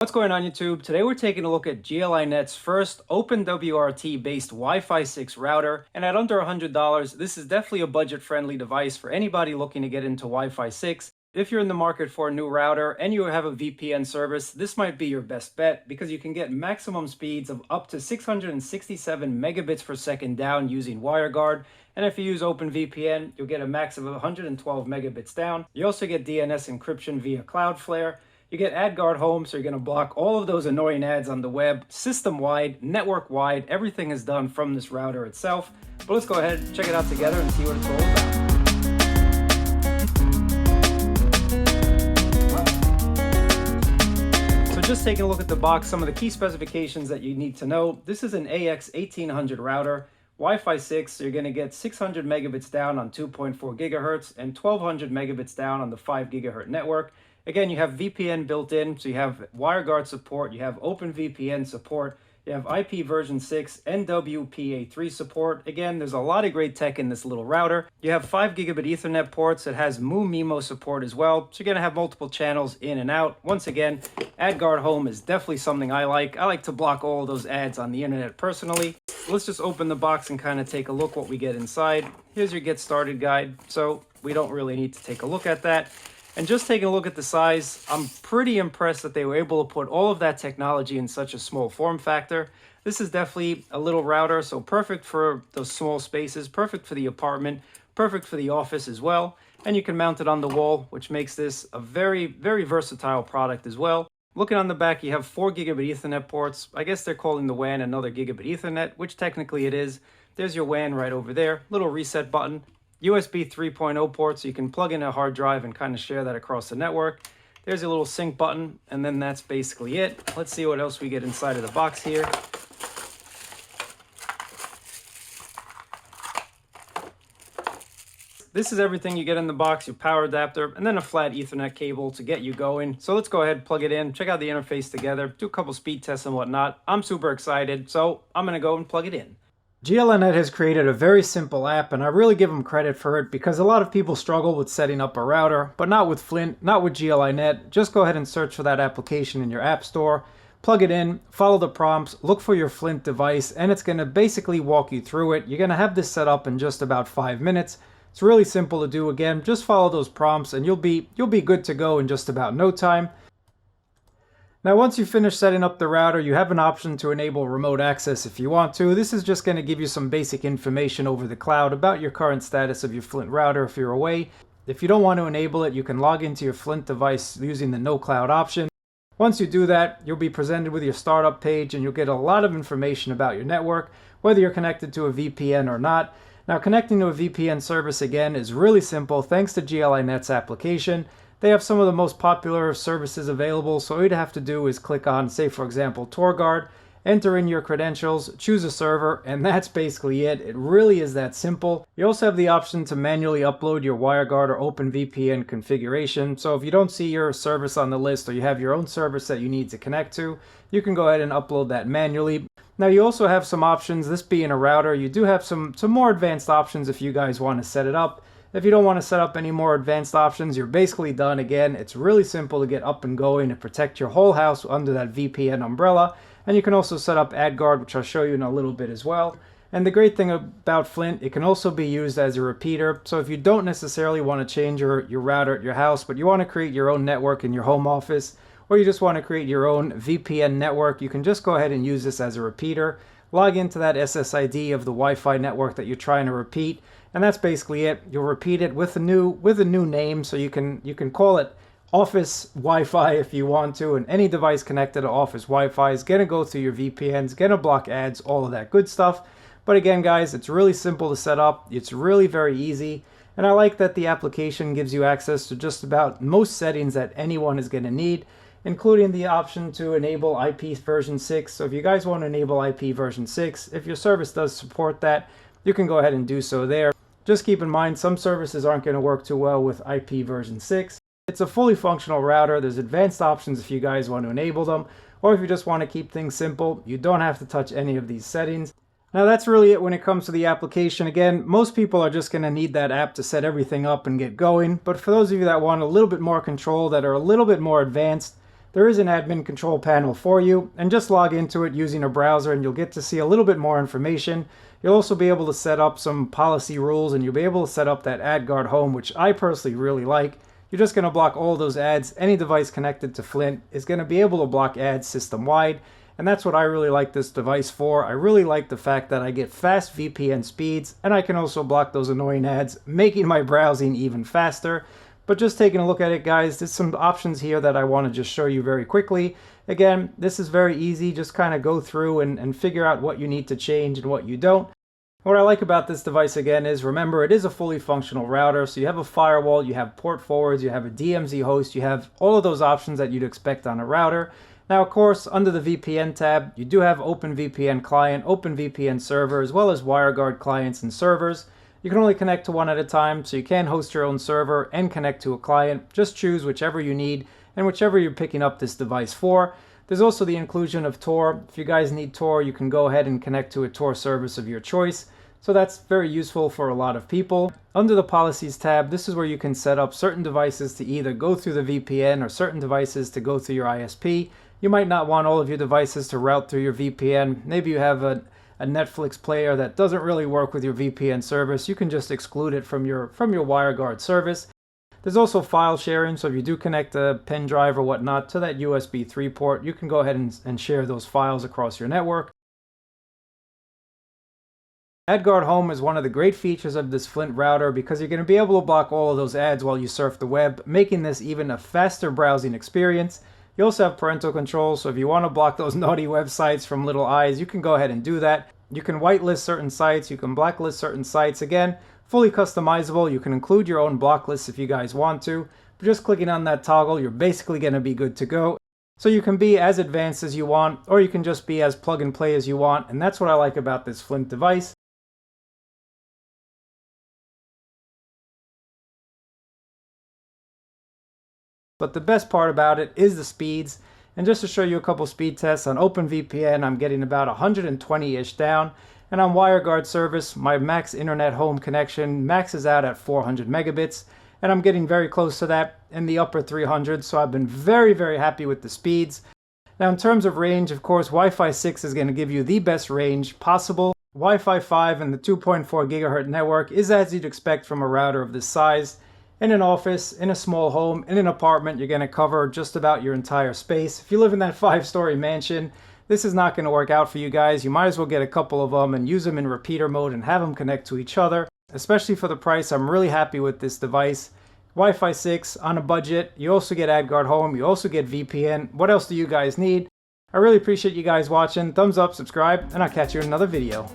What's going on YouTube? Today we're taking a look at gl.inet's first OpenWRT based Wi-Fi 6 router, and at under $100 this is definitely a budget-friendly device for anybody looking to get into Wi-Fi 6. If you're in the market for a new router and you have a VPN service, this might be your best bet because you can get maximum speeds of up to 667 megabits per second down using wireguard. And if you use OpenVPN, you'll get a max of 112 megabits down. You also get DNS encryption via Cloudflare. You get adguard home, so you're going to block all of those annoying ads on the web, system-wide, network-wide. Everything is done from this router itself. But let's go ahead and check it out together and see what it's all about. So just taking a look at the box, some of the key specifications that you need to know. This is an AX1800 router, Wi-Fi 6, so you're going to get 600 megabits down on 2.4 gigahertz and 1200 megabits down on the 5 gigahertz network. Again, you have VPN built in, so you have WireGuard support, you have OpenVPN support, you have IP version 6, NWPA3 support. Again, there's a lot of great tech in this little router. You have 5 gigabit Ethernet ports. It has MU-MIMO support as well, so you're going to have multiple channels in and out. Once again, adguard home is definitely something I like. I like to block all of those ads on the internet personally. Let's just open the box and kind of take a look what we get inside. Here's your get started guide, so we don't really need to take a look at that. And just taking a look at the size, I'm pretty impressed that they were able to put all of that technology in such a small form factor. This is definitely a little router, so perfect for those small spaces, perfect for the apartment, perfect for the office as well. And you can mount it on the wall, which makes this a very, very versatile product as well. Looking on the back, you have 4 gigabit Ethernet ports. I guess they're calling the WAN another gigabit Ethernet, which technically it is. There's your WAN right over there, little reset button. USB 3.0 port, so you can plug in a hard drive and kind of share that across the network. There's a little sync button, and then that's basically it. Let's see what else we get inside of the box here. This is everything you get in the box, your power adapter, and then a flat Ethernet cable to get you going. So let's go ahead and plug it in, check out the interface together, do a couple speed tests and whatnot. I'm super excited, so I'm going to go and plug it in. gl.inet has created a very simple app, and I really give them credit for it because a lot of people struggle with setting up a router, but not with Flint, not with gl.inet. Just go ahead and search for that application in your app store, plug it in, follow the prompts, look for your Flint device, and it's going to basically walk you through it. You're going to have this set up in just about 5 minutes. It's really simple to do. Again, just follow those prompts and you'll be good to go in just about no time. Now, once you finish setting up the router, you have an option to enable remote access if you want to. This is just going to give you some basic information over the cloud about your current status of your Flint router if you're away. If you don't want to enable it, you can log into your Flint device using the no cloud option. Once you do that, you'll be presented with your startup page and you'll get a lot of information about your network, whether you're connected to a VPN or not. Now, connecting to a VPN service again is really simple thanks to gl.inet's application. They have some of the most popular services available, so all you'd have to do is click on, say for example, TorGuard, enter in your credentials, choose a server, and that's basically it. It really is that simple. You also have the option to manually upload your WireGuard or OpenVPN configuration, so if you don't see your service on the list or you have your own service that you need to connect to, you can go ahead and upload that manually. Now, you also have some options. This being a router, you do have some more advanced options if you guys want to set it up. If you don't want to set up any more advanced options, you're basically done. Again, it's really simple to get up and going and protect your whole house under that VPN umbrella. And you can also set up adguard, which I'll show you in a little bit as well. And the great thing about Flint, it can also be used as a repeater. So if you don't necessarily want to change your router at your house, but you want to create your own network in your home office, or you just want to create your own VPN network, you can just go ahead and use this as a repeater. Log into that SSID of the Wi-Fi network that you're trying to repeat, and that's basically it. You'll repeat it with a new name, so you can call it Office Wi-Fi if you want to, and any device connected to Office Wi-Fi is going to go through your VPNs, going to block ads, all of that good stuff. But again, guys, it's really simple to set up. It's really very easy, and I like that the application gives you access to just about most settings that anyone is going to need, including the option to enable IP version 6. So if you guys want to enable IP version 6, if your service does support that, you can go ahead and do so there. Just keep in mind, some services aren't going to work too well with IP version 6. It's a fully functional router. There's advanced options if you guys want to enable them, or if you just want to keep things simple, you don't have to touch any of these settings. Now that's really it when it comes to the application. Again, most people are just going to need that app to set everything up and get going, but for those of you that want a little bit more control, that are a little bit more advanced, there is an admin control panel for you, and just log into it using a browser and you'll get to see a little bit more information. You'll also be able to set up some policy rules, and you'll be able to set up that AdGuard home, which I personally really like. You're just going to block all those ads. Any device connected to Flint is going to be able to block ads system-wide, and that's what I really like this device for. I really like the fact that I get fast VPN speeds, and I can also block those annoying ads, making my browsing even faster. But just taking a look at it, guys, there's some options here that I want to just show you very quickly. Again, this is very easy. Just kind of go through and figure out what you need to change and what you don't. What I like about this device, again, is remember, it is a fully functional router. So you have a firewall, you have port forwards, you have a DMZ host, you have all of those options that you'd expect on a router. Now, of course, under the VPN tab, you do have OpenVPN client, OpenVPN server, as well as WireGuard clients and servers. You can only connect to one at a time, so you can host your own server and connect to a client. Just choose whichever you need and whichever you're picking up this device for. There's also the inclusion of Tor. If you guys need Tor, you can go ahead and connect to a Tor service of your choice. So that's very useful for a lot of people. Under the Policies tab, this is where you can set up certain devices to either go through the VPN or certain devices to go through your ISP. You might not want all of your devices to route through your VPN. Maybe you have a Netflix player that doesn't really work with your VPN service. You can just exclude it from your WireGuard service. There's also file sharing, so if you do connect a pen drive or whatnot to that USB 3 port, you can go ahead and share those files across your network. AdGuard Home is one of the great features of this Flint router because you're going to be able to block all of those ads while you surf the web, making this even a faster browsing experience. You also have parental control, so if you want to block those naughty websites from little eyes, you can go ahead and do that. You can whitelist certain sites, you can blacklist certain sites. Again, fully customizable. You can include your own block lists if you guys want to. But just clicking on that toggle, you're basically going to be good to go. So you can be as advanced as you want, or you can just be as plug and play as you want, and that's what I like about this Flint device. But the best part about it is the speeds. And just to show you a couple speed tests, on OpenVPN, I'm getting about 120-ish down. And on WireGuard service, my max internet home connection maxes out at 400 megabits. And I'm getting very close to that in the upper 300s. So I've been very, very happy with the speeds. Now, in terms of range, of course, Wi-Fi 6 is going to give you the best range possible. Wi-Fi 5 and the 2.4 gigahertz network is as you'd expect from a router of this size. In an office, in a small home, in an apartment, you're going to cover just about your entire space. If you live in that 5-story mansion, this is not going to work out for you guys. You might as well get a couple of them and use them in repeater mode and have them connect to each other. Especially for the price, I'm really happy with this device. Wi-Fi 6 on a budget. You also get AdGuard Home. You also get VPN. What else do you guys need? I really appreciate you guys watching. Thumbs up, subscribe, and I'll catch you in another video.